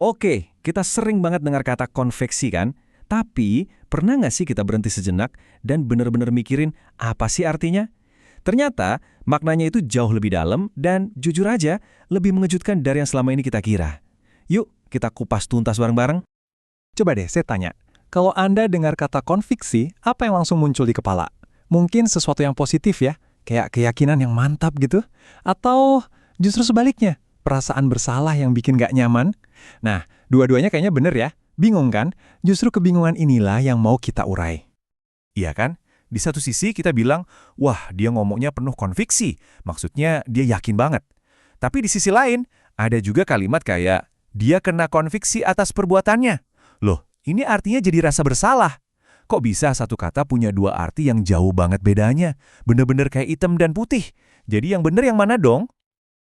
Oke, kita sering banget dengar kata konveksi kan? Tapi, pernah nggak sih kita berhenti sejenak dan benar-benar mikirin apa sih artinya? Ternyata, maknanya itu jauh lebih dalam dan jujur aja, lebih mengejutkan dari yang selama ini kita kira. Yuk, kita kupas tuntas bareng-bareng. Coba deh saya tanya, kalau Anda dengar kata konviksi, apa yang langsung muncul di kepala? Mungkin sesuatu yang positif ya, kayak keyakinan yang mantap gitu? Atau justru sebaliknya, perasaan bersalah yang bikin gak nyaman? Nah, dua-duanya kayaknya bener ya. Bingung kan? Justru kebingungan inilah yang mau kita urai. Iya kan? Di satu sisi kita bilang, wah dia ngomongnya penuh konviksi, maksudnya dia yakin banget. Tapi di sisi lain, ada juga kalimat kayak, dia kena konviksi atas perbuatannya. Loh, ini artinya jadi rasa bersalah. Kok bisa satu kata punya dua arti yang jauh banget bedanya? Bener-bener kayak hitam dan putih. Jadi yang bener yang mana dong?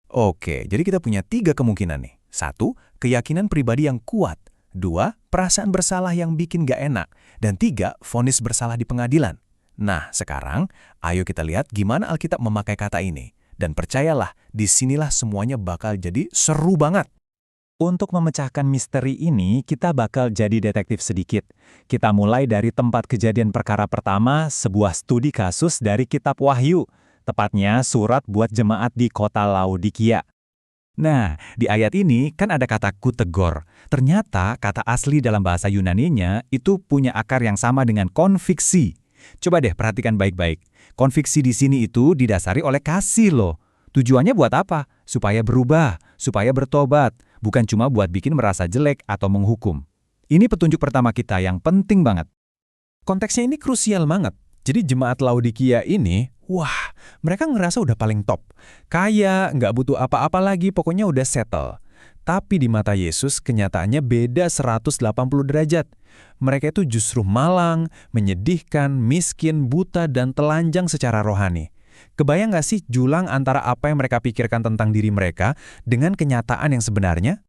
Oke, jadi kita punya 3 kemungkinan nih. 1, keyakinan pribadi yang kuat. 2, perasaan bersalah yang bikin gak enak. Dan 3, vonis bersalah di pengadilan. Nah, sekarang, ayo kita lihat gimana Alkitab memakai kata ini. Dan percayalah, disinilah semuanya bakal jadi seru banget. Untuk memecahkan misteri ini, kita bakal jadi detektif sedikit. Kita mulai dari tempat kejadian perkara pertama, sebuah studi kasus dari Kitab Wahyu. Tepatnya surat buat jemaat di kota Laodikia. Nah, di ayat ini kan ada kata kutegor. Ternyata kata asli dalam bahasa Yunaninya itu punya akar yang sama dengan konviksi. Coba deh perhatikan baik-baik. Konviksi di sini itu didasari oleh kasih loh. Tujuannya buat apa? Supaya berubah, supaya bertobat. Bukan cuma buat bikin merasa jelek atau menghukum. Ini petunjuk pertama kita yang penting banget. Konteksnya ini krusial banget. Jadi jemaat Laodikia ini, wah, mereka ngerasa udah paling top. Kaya, nggak butuh apa-apa lagi, pokoknya udah settle. Tapi di mata Yesus, kenyataannya beda 180 derajat. Mereka itu justru malang, menyedihkan, miskin, buta, dan telanjang secara rohani. Kebayang nggak sih julang antara apa yang mereka pikirkan tentang diri mereka dengan kenyataan yang sebenarnya?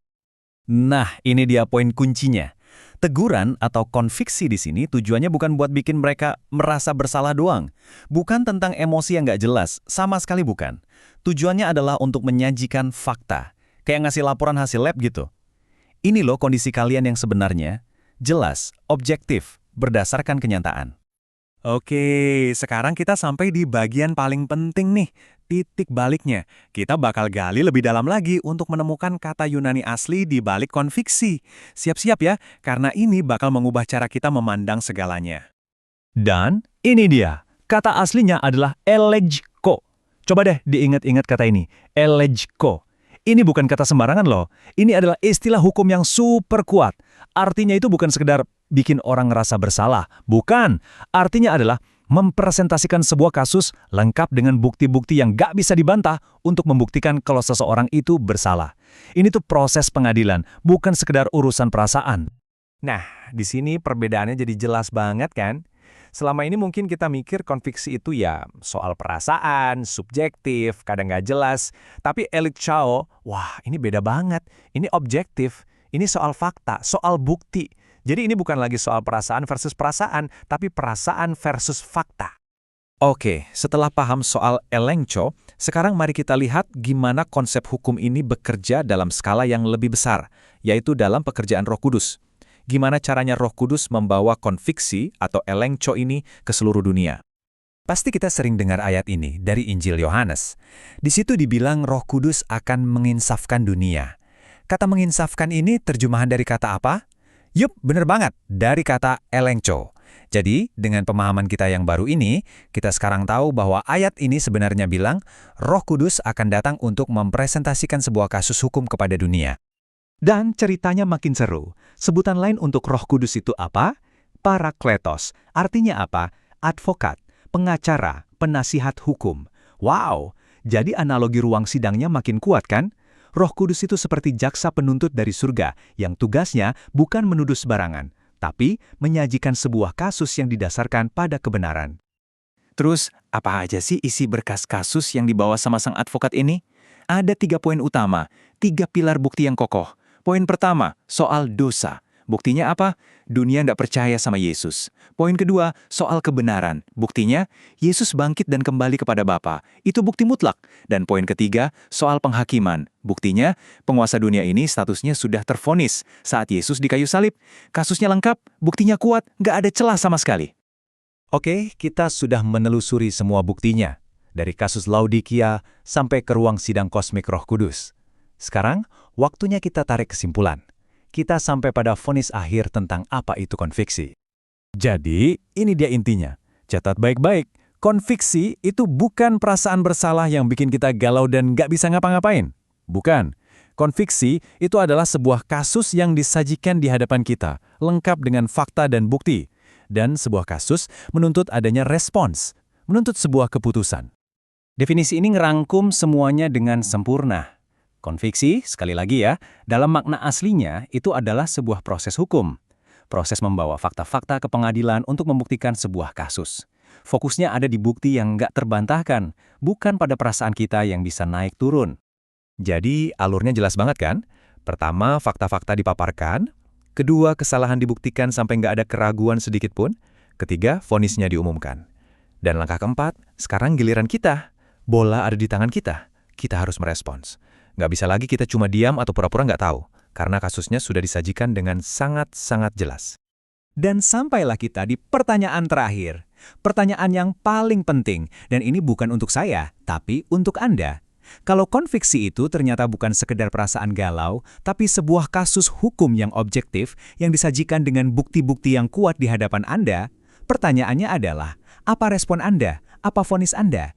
Nah, ini dia poin kuncinya. Teguran atau konviksi di sini tujuannya bukan buat bikin mereka merasa bersalah doang. Bukan tentang emosi yang nggak jelas, sama sekali bukan. Tujuannya adalah untuk menyajikan fakta. Kayak ngasih laporan hasil lab gitu. Ini loh kondisi kalian yang sebenarnya. Jelas, objektif, berdasarkan kenyataan. Oke, sekarang kita sampai di bagian paling penting nih, titik baliknya. Kita bakal gali lebih dalam lagi untuk menemukan kata Yunani asli di balik konviksi. Siap-siap ya, karena ini bakal mengubah cara kita memandang segalanya. Dan ini dia, kata aslinya adalah elegko. Coba deh diingat-ingat kata ini, elegko. Ini bukan kata sembarangan loh, ini adalah istilah hukum yang super kuat. Artinya itu bukan sekedar bikin orang ngerasa bersalah, bukan. Artinya adalah mempresentasikan sebuah kasus lengkap dengan bukti-bukti yang gak bisa dibantah untuk membuktikan kalau seseorang itu bersalah. Ini tuh proses pengadilan, bukan sekedar urusan perasaan. Nah, di sini perbedaannya jadi jelas banget kan? Selama ini mungkin kita mikir konviksi itu ya soal perasaan, subjektif, kadang nggak jelas. Tapi Elik Chao, wah ini beda banget. Ini objektif, ini soal fakta, soal bukti. Jadi ini bukan lagi soal perasaan versus perasaan, tapi perasaan versus fakta. Oke, setelah paham soal elengcho, sekarang mari kita lihat gimana konsep hukum ini bekerja dalam skala yang lebih besar, yaitu dalam pekerjaan Roh Kudus. Gimana caranya Roh Kudus membawa konviksi atau elengcho ini ke seluruh dunia. Pasti kita sering dengar ayat ini dari Injil Yohanes. Di situ dibilang Roh Kudus akan menginsafkan dunia. Kata menginsafkan ini terjemahan dari kata apa? Yup, bener banget, dari kata elengcho. Jadi, dengan pemahaman kita yang baru ini, kita sekarang tahu bahwa ayat ini sebenarnya bilang Roh Kudus akan datang untuk mempresentasikan sebuah kasus hukum kepada dunia. Dan ceritanya makin seru. Sebutan lain untuk Roh Kudus itu apa? Parakletos. Artinya apa? Advokat, pengacara, penasihat hukum. Wow, jadi analogi ruang sidangnya makin kuat kan? Roh Kudus itu seperti jaksa penuntut dari surga yang tugasnya bukan menuduh sembarangan, tapi menyajikan sebuah kasus yang didasarkan pada kebenaran. Terus, apa aja sih isi berkas kasus yang dibawa sama sang advokat ini? Ada 3 poin utama, 3 pilar bukti yang kokoh. Poin pertama, soal dosa. Buktinya apa? Dunia nggak percaya sama Yesus. Poin kedua, soal kebenaran. Buktinya, Yesus bangkit dan kembali kepada Bapa. Itu bukti mutlak. Dan poin ketiga, soal penghakiman. Buktinya, penguasa dunia ini statusnya sudah tervonis saat Yesus di kayu salib. Kasusnya lengkap, buktinya kuat, nggak ada celah sama sekali. Oke, kita sudah menelusuri semua buktinya. Dari kasus Laodikia sampai ke ruang sidang kosmik Roh Kudus. Sekarang, waktunya kita tarik kesimpulan. Kita sampai pada vonis akhir tentang apa itu konviksi. Jadi, ini dia intinya. Catat baik-baik, konviksi itu bukan perasaan bersalah yang bikin kita galau dan nggak bisa ngapa-ngapain. Bukan. Konviksi itu adalah sebuah kasus yang disajikan di hadapan kita, lengkap dengan fakta dan bukti. Dan sebuah kasus menuntut adanya respons, menuntut sebuah keputusan. Definisi ini ngerangkum semuanya dengan sempurna. Konviksi, sekali lagi ya, dalam makna aslinya itu adalah sebuah proses hukum. Proses membawa fakta-fakta ke pengadilan untuk membuktikan sebuah kasus. Fokusnya ada di bukti yang nggak terbantahkan, bukan pada perasaan kita yang bisa naik turun. Jadi, alurnya jelas banget kan? Pertama, fakta-fakta dipaparkan. Kedua, kesalahan dibuktikan sampai nggak ada keraguan sedikit pun. Ketiga, vonisnya diumumkan. Dan langkah keempat, sekarang giliran kita. Bola ada di tangan kita. Kita harus merespons. Nggak bisa lagi kita cuma diam atau pura-pura nggak tahu, karena kasusnya sudah disajikan dengan sangat-sangat jelas. Dan sampailah kita di pertanyaan terakhir. Pertanyaan yang paling penting, dan ini bukan untuk saya, tapi untuk Anda. Kalau konviksi itu ternyata bukan sekedar perasaan galau, tapi sebuah kasus hukum yang objektif yang disajikan dengan bukti-bukti yang kuat di hadapan Anda, pertanyaannya adalah, apa respon Anda? Apa vonis Anda?